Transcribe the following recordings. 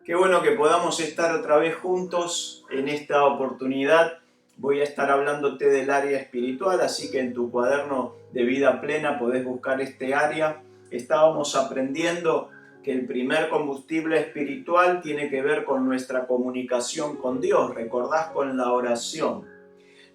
Qué bueno que podamos estar otra vez juntos en esta oportunidad. Voy a estar hablándote del área espiritual, así que en tu cuaderno de vida plena podés buscar este área. Estábamos aprendiendo que el primer combustible espiritual tiene que ver con nuestra comunicación con Dios, recordás, con la oración.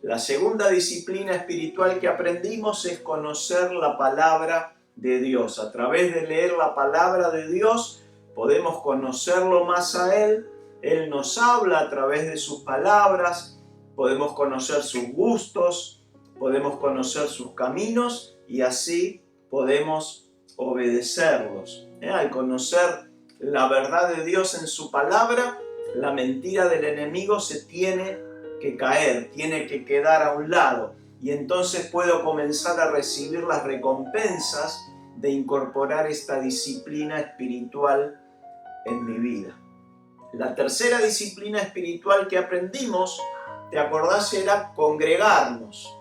La segunda disciplina espiritual que aprendimos es conocer la palabra de Dios. A través de leer la palabra de Dios podemos conocerlo más a Él. Él nos habla a través de sus palabras, podemos conocer sus gustos, podemos conocer sus caminos y así podemos obedecerlos. Al conocer la verdad de Dios en su palabra, la mentira del enemigo se tiene que caer, tiene que quedar a un lado y entonces puedo comenzar a recibir las recompensas de incorporar esta disciplina espiritual en mi vida. La tercera disciplina espiritual que aprendimos, ¿te acordás? Era congregarnos.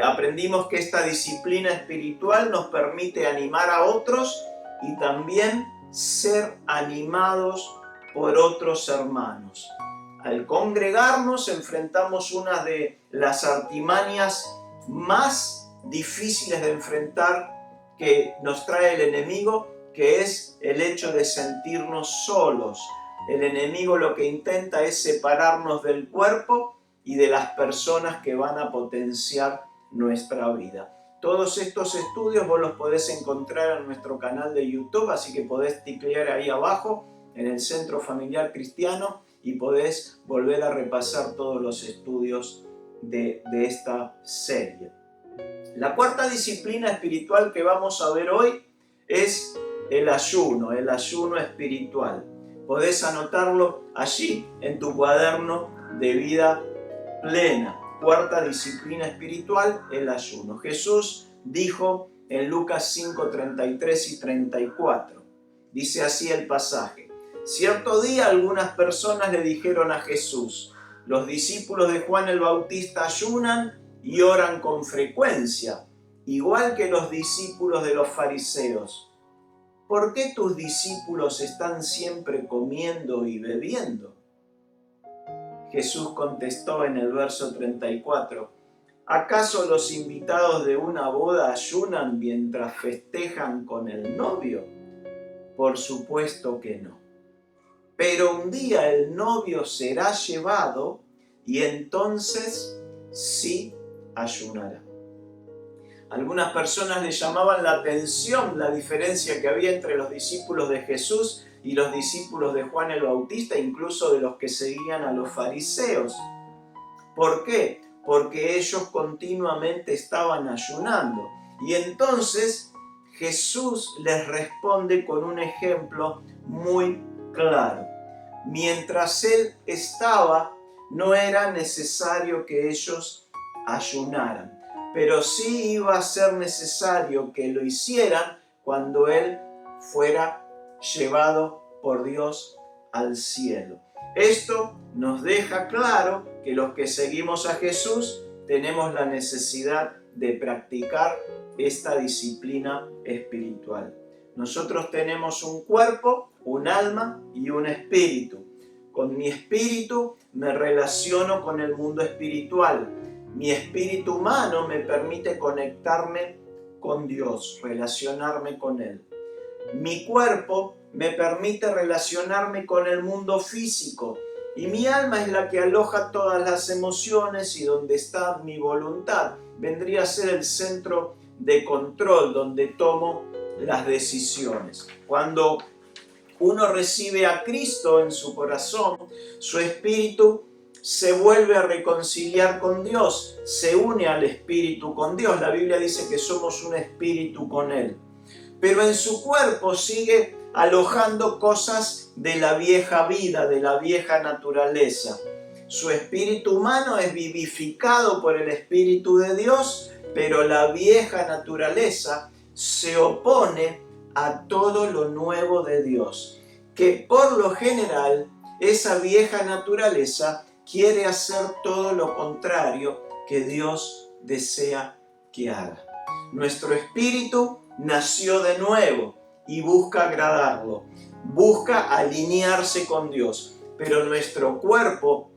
Aprendimos que esta disciplina espiritual nos permite animar a otros y también ser animados por otros hermanos. Al congregarnos enfrentamos una de las artimañas más difíciles de enfrentar que nos trae el enemigo, que es el hecho de sentirnos solos. El enemigo lo que intenta es separarnos del cuerpo y de las personas que van a potenciar nuestra vida. Todos estos estudios vos los podés encontrar en nuestro canal de YouTube, así que podés ticlear ahí abajo en el Centro Familiar Cristiano y podés volver a repasar todos los estudios de esta serie. La cuarta disciplina espiritual que vamos a ver hoy es el ayuno espiritual. Podés anotarlo allí en tu cuaderno de vida plena. Cuarta disciplina espiritual, el ayuno. Jesús dijo en Lucas 5, 33 y 34. Dice así el pasaje. Cierto día algunas personas le dijeron a Jesús, los discípulos de Juan el Bautista ayunan y oran con frecuencia, igual que los discípulos de los fariseos. ¿Por qué tus discípulos están siempre comiendo y bebiendo? Jesús contestó en el verso 34, ¿acaso los invitados de una boda ayunan mientras festejan con el novio? Por supuesto que no. Pero un día el novio será llevado y entonces sí ayunará. Algunas personas le llamaban la atención la diferencia que había entre los discípulos de Jesús y los discípulos de Juan el Bautista, incluso de los que seguían a los fariseos. ¿Por qué? Porque ellos continuamente estaban ayunando. Y entonces Jesús les responde con un ejemplo muy claro. Mientras Él estaba, no era necesario que ellos ayunaran, pero sí iba a ser necesario que lo hicieran cuando Él fuera llevado por Dios al cielo. Esto nos deja claro que los que seguimos a Jesús tenemos la necesidad de practicar esta disciplina espiritual. Nosotros tenemos un cuerpo, un alma y un espíritu. Con mi espíritu me relaciono con el mundo espiritual. Mi espíritu humano me permite conectarme con Dios, relacionarme con Él. Mi cuerpo me permite relacionarme con el mundo físico y mi alma es la que aloja todas las emociones y donde está mi voluntad. Vendría a ser el centro de control donde tomo las decisiones. Cuando uno recibe a Cristo en su corazón, su espíritu se vuelve a reconciliar con Dios, se une al espíritu con Dios. La Biblia dice que somos un espíritu con Él. Pero en su cuerpo sigue alojando cosas de la vieja vida, de la vieja naturaleza. Su espíritu humano es vivificado por el Espíritu de Dios, pero la vieja naturaleza se opone a todo lo nuevo de Dios, que por lo general esa vieja naturaleza quiere hacer todo lo contrario que Dios desea que haga. Nuestro espíritu nació de nuevo y busca agradarlo. busca alinearse con Dios, pero nuestro cuerpo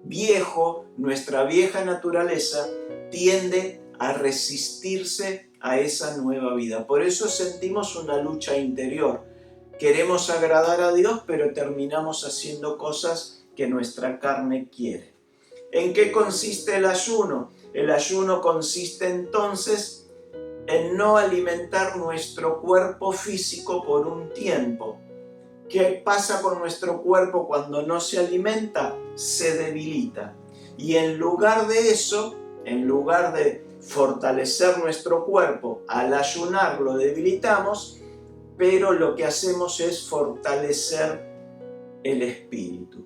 viejo, nuestra vieja naturaleza, tiende a resistirse a esa nueva vida. Por eso sentimos una lucha interior. Queremos agradar a Dios, pero terminamos haciendo cosas que nuestra carne quiere. ¿En qué consiste el ayuno? El ayuno consiste entonces en no alimentar nuestro cuerpo físico por un tiempo. ¿Qué pasa con nuestro cuerpo cuando no se alimenta? Se debilita. Y en lugar de eso, en lugar de fortalecer nuestro cuerpo, al ayunar lo debilitamos, pero lo que hacemos es fortalecer el espíritu.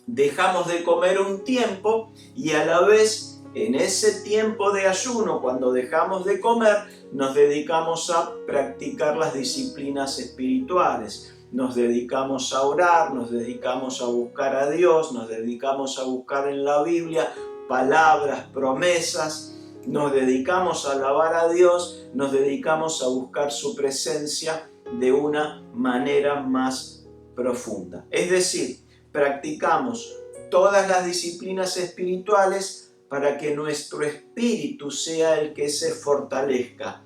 Dejamos de comer un tiempo y a la vez en ese tiempo de ayuno, cuando dejamos de comer, nos dedicamos a practicar las disciplinas espirituales. Nos dedicamos a orar, nos dedicamos a buscar a Dios, nos dedicamos a buscar en la Biblia palabras, promesas, nos dedicamos a alabar a Dios, nos dedicamos a buscar su presencia de una manera más profunda. Es decir, practicamos todas las disciplinas espirituales para que nuestro espíritu sea el que se fortalezca,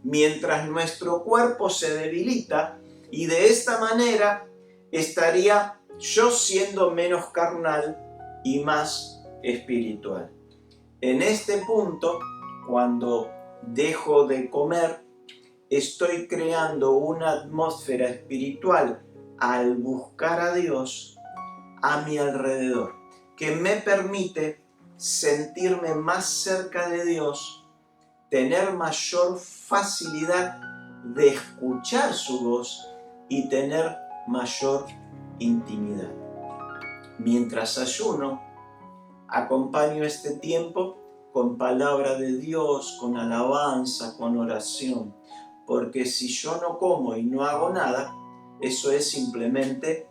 mientras nuestro cuerpo se debilita, y de esta manera estaría yo siendo menos carnal y más espiritual. En este punto, cuando dejo de comer, estoy creando una atmósfera espiritual al buscar a Dios a mi alrededor, que me permite sentirme más cerca de Dios, tener mayor facilidad de escuchar su voz y tener mayor intimidad. Mientras ayuno, acompaño este tiempo con palabra de Dios, con alabanza, con oración, porque si yo no como y no hago nada, eso es simplemente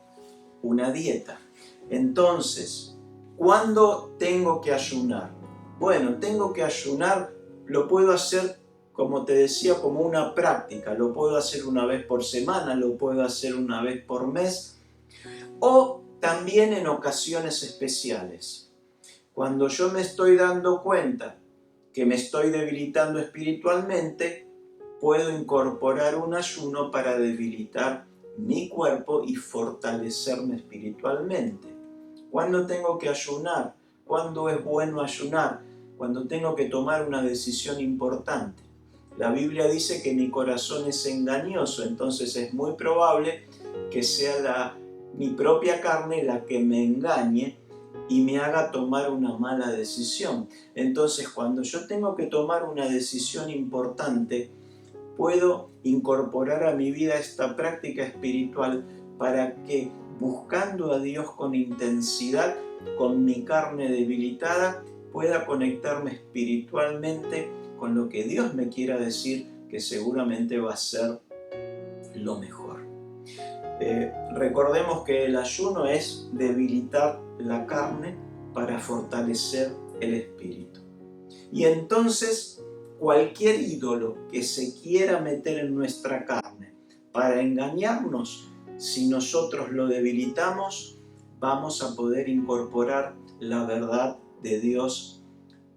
una dieta. Entonces, ¿cuándo tengo que ayunar? Bueno, tengo que ayunar, lo puedo hacer, como te decía, como una práctica. Lo puedo hacer una vez por semana, lo puedo hacer una vez por mes, o también en ocasiones especiales. Cuando yo me estoy dando cuenta que me estoy debilitando espiritualmente, puedo incorporar un ayuno para debilitar mi cuerpo y fortalecerme espiritualmente. ¿Cuándo tengo que ayunar? ¿Cuándo es bueno ayunar? Cuando tengo que tomar una decisión importante. La Biblia dice que mi corazón es engañoso, entonces es muy probable que sea mi propia carne la que me engañe y me haga tomar una mala decisión. Entonces, cuando yo tengo que tomar una decisión importante, puedo incorporar a mi vida esta práctica espiritual para que, buscando a Dios con intensidad, con mi carne debilitada, pueda conectarme espiritualmente con lo que Dios me quiera decir, que seguramente va a ser lo mejor. Recordemos que el ayuno es debilitar la carne para fortalecer el espíritu. Y entonces, cualquier ídolo que se quiera meter en nuestra carne para engañarnos, si nosotros lo debilitamos, vamos a poder incorporar la verdad de Dios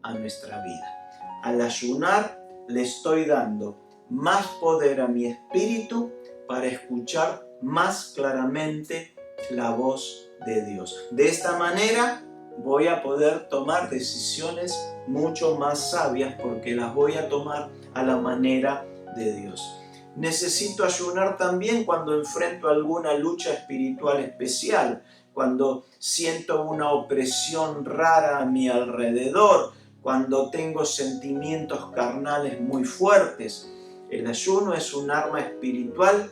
a nuestra vida. Al ayunar, le estoy dando más poder a mi espíritu para escuchar más claramente la voz de Dios. De esta manera voy a poder tomar decisiones mucho más sabias, porque las voy a tomar a la manera de Dios. Necesito ayunar también cuando enfrento alguna lucha espiritual especial, cuando siento una opresión rara a mi alrededor, cuando tengo sentimientos carnales muy fuertes. El ayuno es un arma espiritual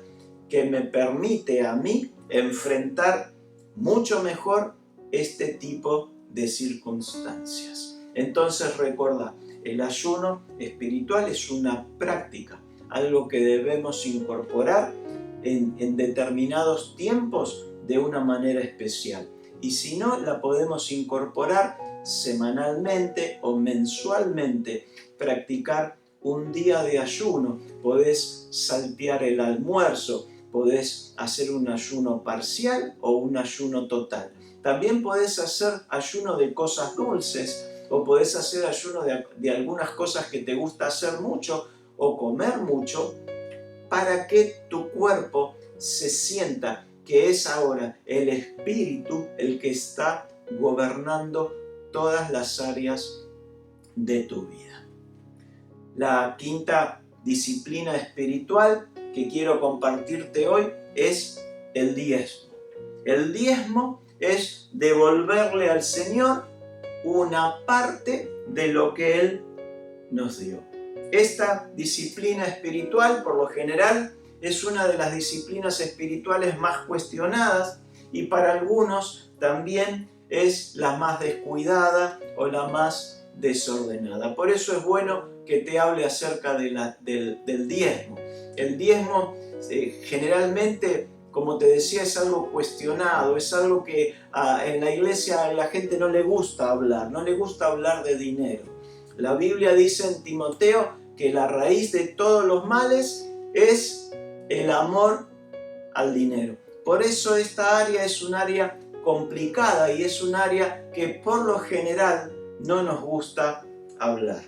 que me permite a mí enfrentar mucho mejor este tipo de circunstancias. Entonces recuerda, el ayuno espiritual es una práctica, algo que debemos incorporar en determinados tiempos de una manera especial. Y si no, la podemos incorporar semanalmente o mensualmente, practicar un día de ayuno. Podés saltear el almuerzo, podés hacer un ayuno parcial o un ayuno total. También podés hacer ayuno de cosas dulces o podés hacer ayuno de algunas cosas que te gusta hacer mucho o comer mucho, para que tu cuerpo se sienta que es ahora el Espíritu el que está gobernando todas las áreas de tu vida. La quinta disciplina espiritual que quiero compartirte hoy es el diezmo. El diezmo es devolverle al Señor una parte de lo que Él nos dio. Esta disciplina espiritual, por lo general, es una de las disciplinas espirituales más cuestionadas y para algunos también es la más descuidada o la más desordenada. Por eso es bueno que te hable acerca del diezmo. El diezmo generalmente, como te decía, es algo cuestionado, es algo que en la iglesia a la gente no le gusta hablar, no le gusta hablar de dinero. La Biblia dice en Timoteo que la raíz de todos los males es el amor al dinero. Por eso esta área es un área complicada y es un área que por lo general no nos gusta hablar.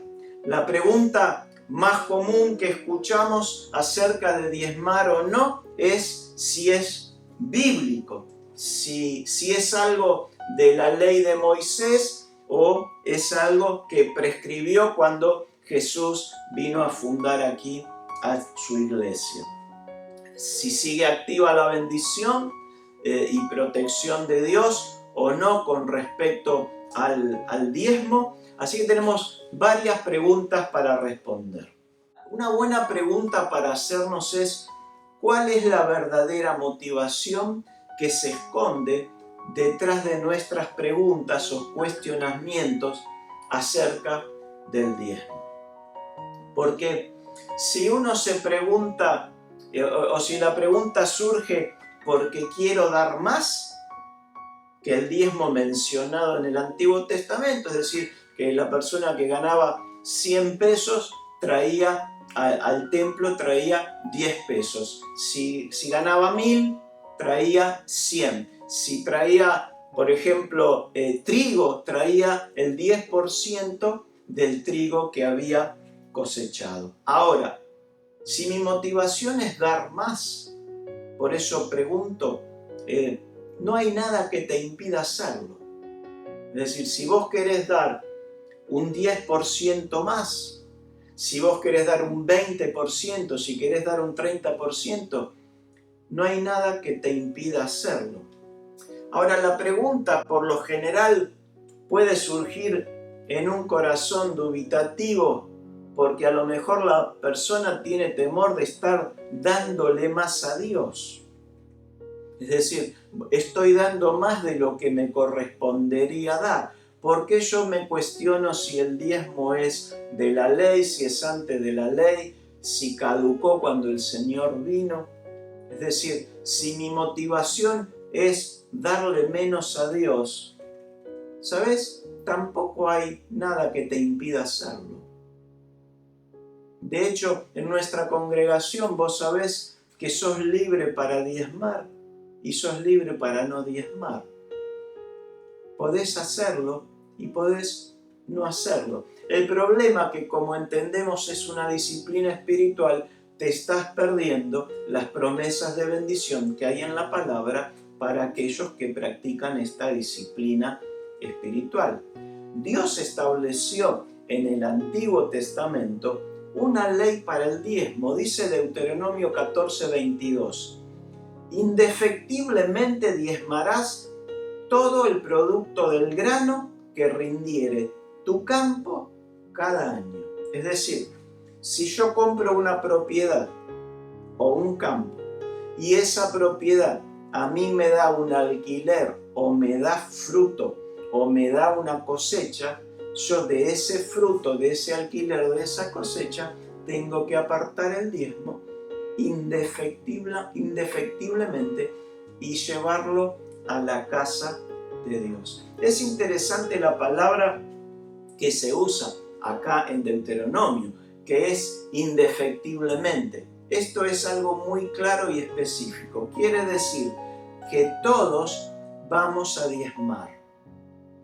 La pregunta más común que escuchamos acerca de diezmar o no es si es bíblico, si es algo de la ley de Moisés o es algo que prescribió cuando Jesús vino a fundar aquí a su iglesia. Si sigue activa la bendición y protección de Dios o no con respecto al diezmo. Así que tenemos varias preguntas para responder. Una buena pregunta para hacernos es: ¿cuál es la verdadera motivación que se esconde detrás de nuestras preguntas o cuestionamientos acerca del diezmo? Porque si uno se pregunta, o si la pregunta surge porque quiero dar más que el diezmo mencionado en el Antiguo Testamento, es decir, que la persona que ganaba 100 pesos traía al templo 10 pesos. Si ganaba 1000, traía 100. Si traía, por ejemplo, trigo, traía el 10% del trigo que había cosechado. Ahora, si mi motivación es dar más, por eso pregunto, no hay nada que te impida hacerlo. Es decir, si vos querés dar un 10% más, si vos querés dar un 20%, si querés dar un 30%, no hay nada que te impida hacerlo. Ahora, la pregunta por lo general puede surgir en un corazón dubitativo, porque a lo mejor la persona tiene temor de estar dándole más a Dios. Es decir, estoy dando más de lo que me correspondería dar. ¿Por qué yo me cuestiono si el diezmo es de la ley, si es antes de la ley, si caducó cuando el Señor vino? Es decir, si mi motivación es darle menos a Dios, ¿sabes? Tampoco hay nada que te impida hacerlo. De hecho, en nuestra congregación vos sabés que sos libre para diezmar y sos libre para no diezmar. Podés hacerlo y podés no hacerlo. El problema que, como entendemos, es una disciplina espiritual, te estás perdiendo las promesas de bendición que hay en la palabra para aquellos que practican esta disciplina espiritual. Dios estableció en el Antiguo Testamento una ley para el diezmo. Dice Deuteronomio 14:22. Indefectiblemente diezmarás todo el producto del grano que rindiere tu campo cada año. Es decir, si yo compro una propiedad o un campo y esa propiedad a mí me da un alquiler o me da fruto o me da una cosecha, yo de ese fruto, de ese alquiler, de esa cosecha, tengo que apartar el diezmo indefectiblemente y llevarlo a la casa de Dios. Es interesante la palabra que se usa acá en Deuteronomio, que es indefectiblemente. Esto es algo muy claro y específico. Quiere decir que todos vamos a diezmar.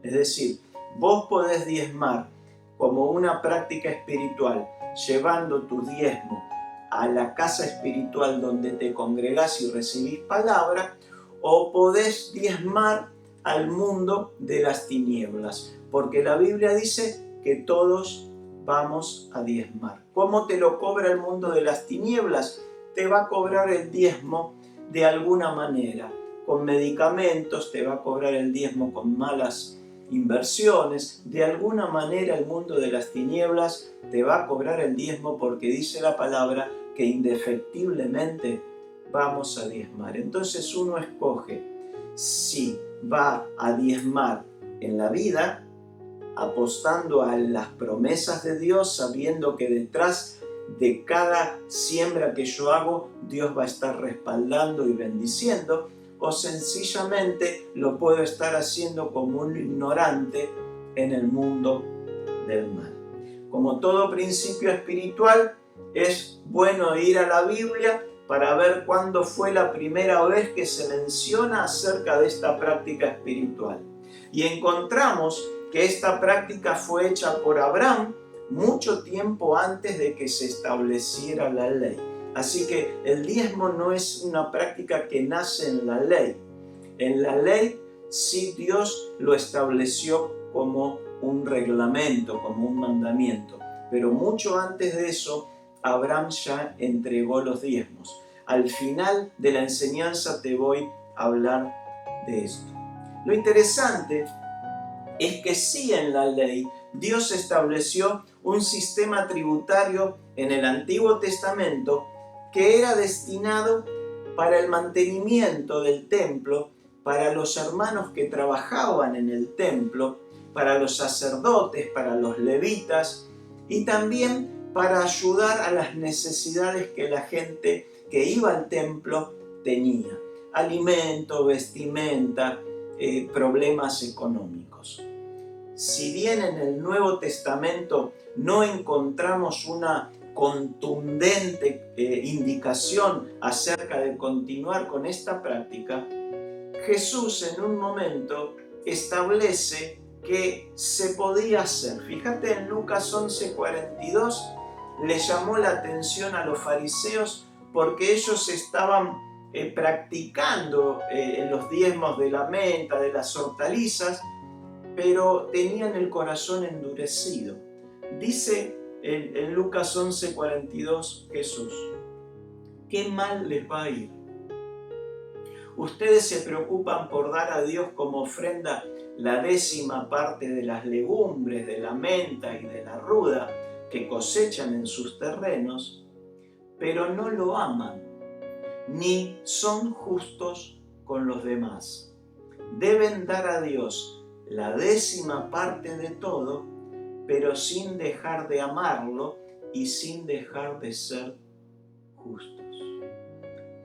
Es decir, vos podés diezmar como una práctica espiritual, llevando tu diezmo a la casa espiritual donde te congregás y recibís palabra, o podés diezmar al mundo de las tinieblas, porque la Biblia dice que todos vamos a diezmar. ¿Cómo te lo cobra el mundo de las tinieblas? Te va a cobrar el diezmo de alguna manera, con medicamentos, te va a cobrar el diezmo con malas inversiones. De alguna manera el mundo de las tinieblas te va a cobrar el diezmo, porque dice la palabra que indefectiblemente vamos a diezmar. Entonces uno escoge si va a diezmar en la vida, apostando a las promesas de Dios, sabiendo que detrás de cada siembra que yo hago, Dios va a estar respaldando y bendiciendo, o sencillamente lo puedo estar haciendo como un ignorante en el mundo del mal. Como todo principio espiritual, es bueno ir a la Biblia para ver cuándo fue la primera vez que se menciona acerca de esta práctica espiritual. Y encontramos que esta práctica fue hecha por Abraham mucho tiempo antes de que se estableciera la ley. Así que el diezmo no es una práctica que nace en la ley. En la ley sí Dios lo estableció como un reglamento, como un mandamiento. Pero mucho antes de eso, Abraham ya entregó los diezmos. Al final de la enseñanza te voy a hablar de esto. Lo interesante es que sí, en la ley Dios estableció un sistema tributario en el Antiguo Testamento que era destinado para el mantenimiento del templo, para los hermanos que trabajaban en el templo, para los sacerdotes, para los levitas, y también para ayudar a las necesidades que la gente que iba al templo tenía: alimento, vestimenta, problemas económicos. Si bien en el Nuevo Testamento no encontramos una contundente indicación acerca de continuar con esta práctica, Jesús en un momento establece que se podía hacer. Fíjate, en Lucas 11:42 le llamó la atención a los fariseos porque ellos estaban practicando los diezmos de la menta, de las hortalizas, pero tenían el corazón endurecido. Dice en Lucas 11:42 Jesús: ¿qué mal les va a ir? Ustedes se preocupan por dar a Dios como ofrenda la 10ª parte de las legumbres, de la menta y de la ruda que cosechan en sus terrenos, pero no lo aman, ni son justos con los demás. Deben dar a Dios la 10ª parte de todo, pero sin dejar de amarlo y sin dejar de ser justos.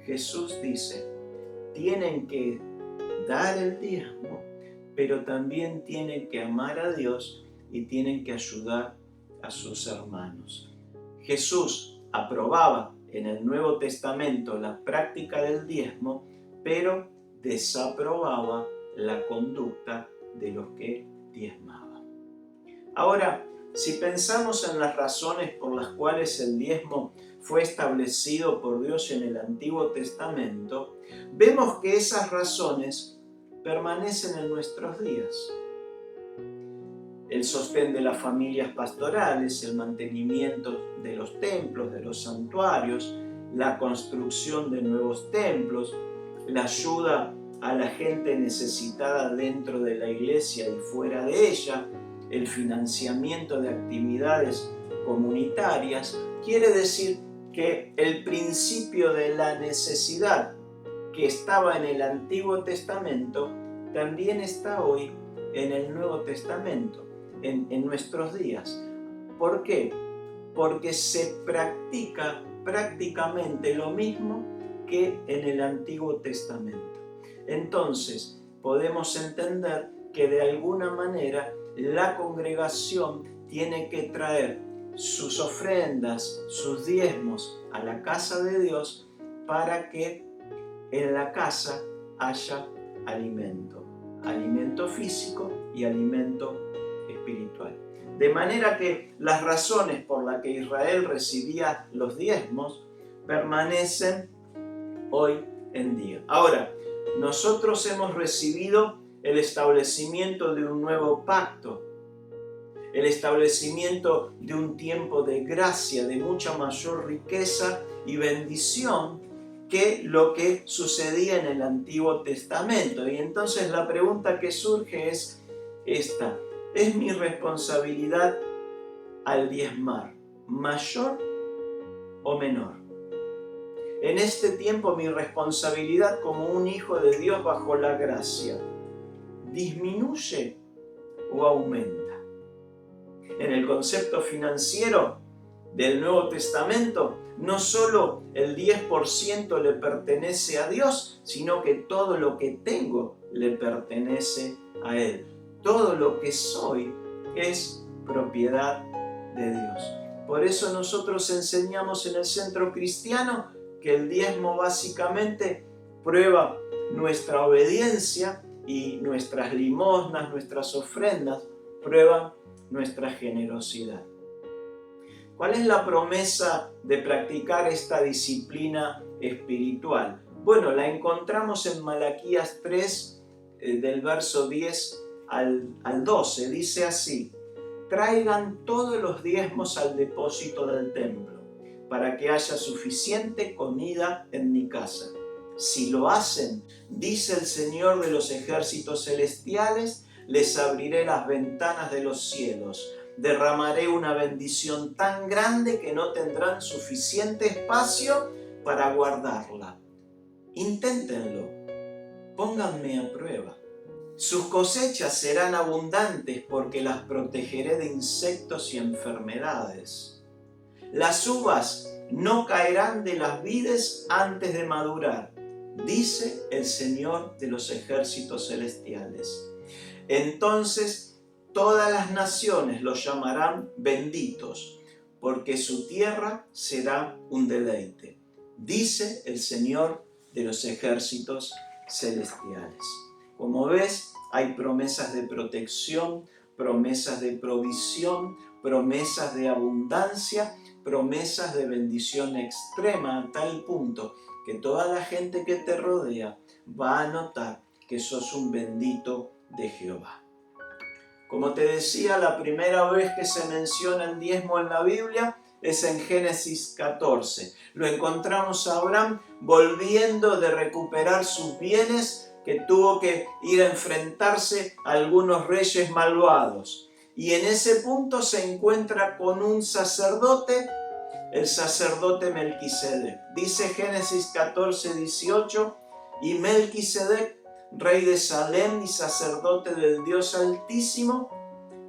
Jesús dice: tienen que dar el diezmo, pero también tienen que amar a Dios y tienen que ayudar a sus hermanos. Jesús aprobaba en el Nuevo Testamento la práctica del diezmo, pero desaprobaba la conducta de los que diezmaban. Ahora, si pensamos en las razones por las cuales el diezmo fue establecido por Dios en el Antiguo Testamento, vemos que esas razones permanecen en nuestros días. El sostén de las familias pastorales, el mantenimiento de los templos, de los santuarios, la construcción de nuevos templos, la ayuda a la gente necesitada dentro de la iglesia y fuera de ella, el financiamiento de actividades comunitarias. Quiere decir que el principio de la necesidad que estaba en el Antiguo Testamento también está hoy en el Nuevo Testamento, en nuestros días. ¿Por qué? Porque se practica prácticamente lo mismo que en el Antiguo Testamento. Entonces, podemos entender que de alguna manera la congregación tiene que traer sus ofrendas, sus diezmos a la casa de Dios para que en la casa haya alimento, alimento físico y alimento espiritual. De manera que las razones por las que Israel recibía los diezmos permanecen hoy en día. Ahora, nosotros hemos recibido el establecimiento de un nuevo pacto, el establecimiento de un tiempo de gracia, de mucha mayor riqueza y bendición que lo que sucedía en el Antiguo Testamento. Y entonces la pregunta que surge es esta: ¿es mi responsabilidad al diezmar mayor o menor? En este tiempo mi responsabilidad como un hijo de Dios bajo la gracia, ¿disminuye o aumenta? En el concepto financiero del Nuevo Testamento, no solo el 10% le pertenece a Dios, sino que todo lo que tengo le pertenece a Él. Todo lo que soy es propiedad de Dios. Por eso nosotros enseñamos en el Centro Cristiano que el diezmo básicamente prueba nuestra obediencia y nuestras limosnas, nuestras ofrendas, prueban nuestra generosidad. ¿Cuál es la promesa de practicar esta disciplina espiritual? Bueno, la encontramos en Malaquías 3, del verso 10 al 12. Dice así: traigan todos los diezmos al depósito del templo, para que haya suficiente comida en mi casa. Si lo hacen, dice el Señor de los ejércitos celestiales, les abriré las ventanas de los cielos, derramaré una bendición tan grande que no tendrán suficiente espacio para guardarla. Inténtenlo, pónganme a prueba. Sus cosechas serán abundantes porque las protegeré de insectos y enfermedades. Las uvas no caerán de las vides antes de madurar, dice el Señor de los ejércitos celestiales. Entonces todas las naciones los llamarán benditos, porque su tierra será un deleite, dice el Señor de los ejércitos celestiales. Como ves, hay promesas de protección, promesas de provisión, promesas de abundancia, promesas de bendición extrema, a tal punto que toda la gente que te rodea va a notar que sos un bendito de Jehová. Como te decía, la primera vez que se menciona el diezmo en la Biblia es en Génesis 14. Lo encontramos a Abraham volviendo de recuperar sus bienes, que tuvo que ir a enfrentarse a algunos reyes malvados. Y en ese punto se encuentra con un sacerdote, el sacerdote Melquisedec. Dice Génesis 14, 18, y Melquisedec, rey de Salem y sacerdote del Dios Altísimo,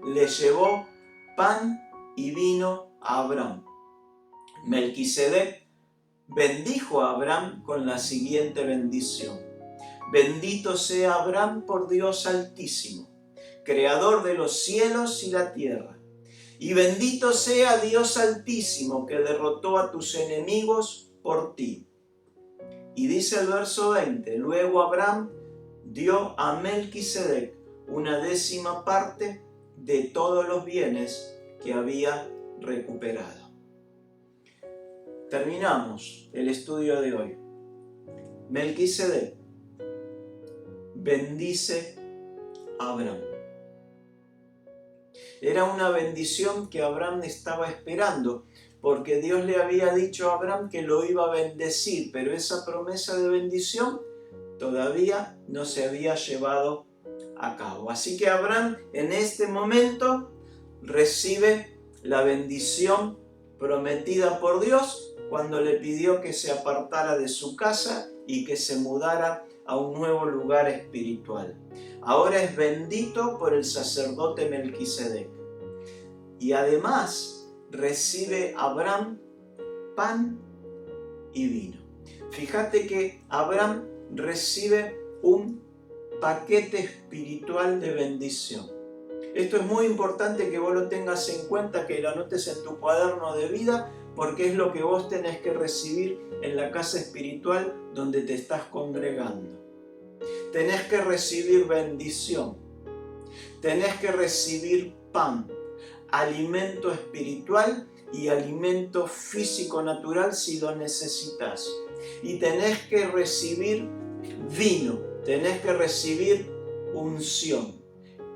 le llevó pan y vino a Abraham. Melquisedec bendijo a Abraham con la siguiente bendición: bendito sea Abraham por Dios Altísimo, creador de los cielos y la tierra, y bendito sea Dios Altísimo que derrotó a tus enemigos por ti. Y dice el verso 20, luego Abraham dio a Melquisedec una 10ª parte de todos los bienes que había recuperado. Terminamos el estudio de hoy. Melquisedec bendice a Abraham. Era una bendición que Abraham estaba esperando, porque Dios le había dicho a Abraham que lo iba a bendecir, pero esa promesa de bendición todavía no se había llevado a cabo. Así que Abraham en este momento recibe la bendición prometida por Dios cuando le pidió que se apartara de su casa y que se mudara a un nuevo lugar espiritual. Ahora es bendito por el sacerdote Melquisedec. Y además recibe Abraham pan y vino. Fíjate que Abraham recibe un paquete espiritual de bendición. Esto es muy importante que vos lo tengas en cuenta, que lo anotes en tu cuaderno de vida, porque es lo que vos tenés que recibir en la casa espiritual donde te estás congregando. Tenés que recibir bendición, tenés que recibir pan, alimento espiritual y alimento físico natural si lo necesitas. Y tenés que recibir vino, tenés que recibir unción.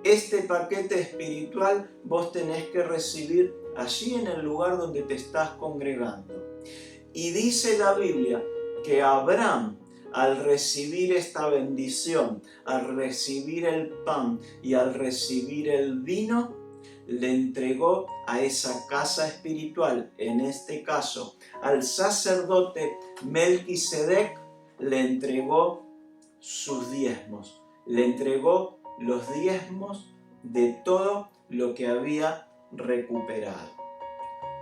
Este paquete espiritual vos tenés que recibir allí en el lugar donde te estás congregando. Y dice la Biblia que Abraham, al recibir esta bendición, al recibir el pan y al recibir el vino, le entregó a esa casa espiritual, en este caso al sacerdote Melquisedec, le entregó sus diezmos, le entregó los diezmos de todo lo que había recuperado.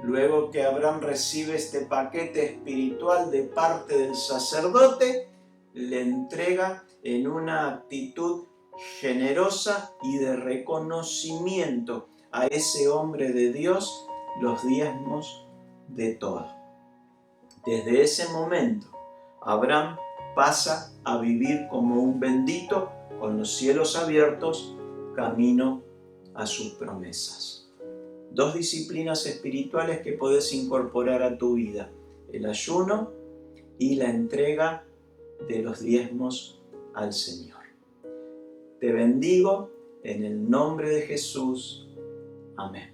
Luego que Abraham recibe este paquete espiritual de parte del sacerdote, le entrega en una actitud generosa y de reconocimiento a ese hombre de Dios los diezmos de todo. Desde ese momento, Abraham pasa a vivir como un bendito con los cielos abiertos, camino a sus promesas. Dos disciplinas espirituales que podés incorporar a tu vida: el ayuno y la entrega de los diezmos al Señor. Te bendigo en el nombre de Jesús. Amén.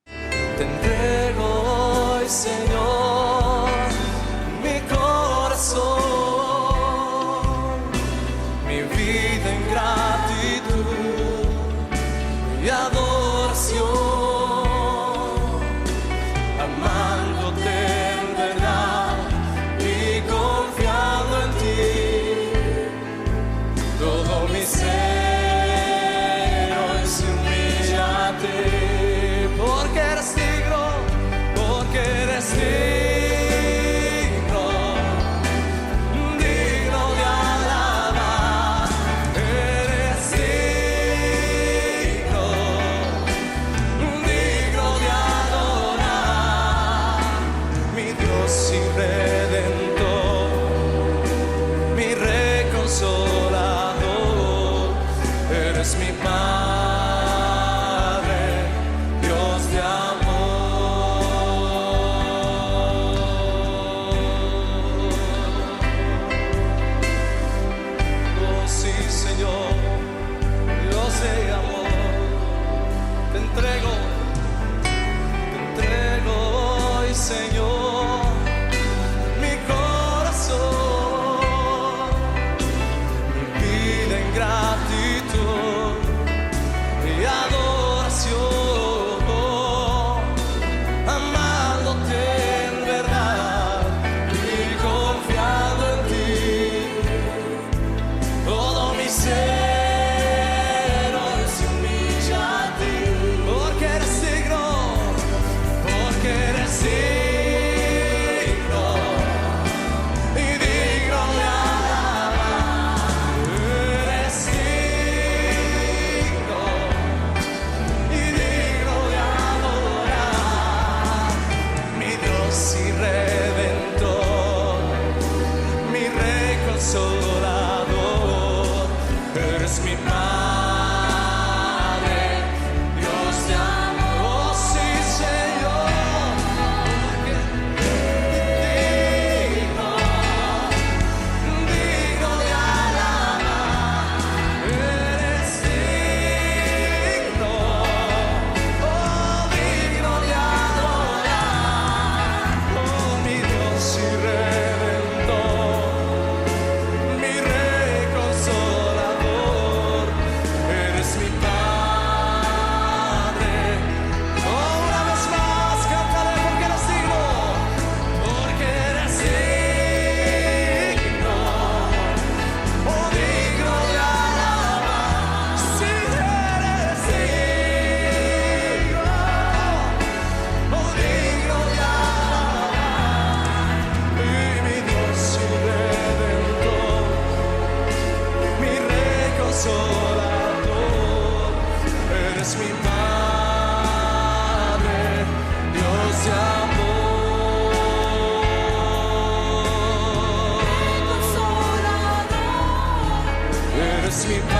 Te entrego hoy, Señor, mi corazón, mi vida en gratitud y adoración, amándote en verdad y confiando en ti. Todo mi ser hoy se humilla a ti, porque eres digno, porque eres digno, digno de alabar. Eres digno, digno de adorar, mi Dios y Redentor, mi reconsolador. Eres mi Padre, Dios de amor. Oh sí, Señor, Dios de amor. Te entrego hoy, Señor, mi paz.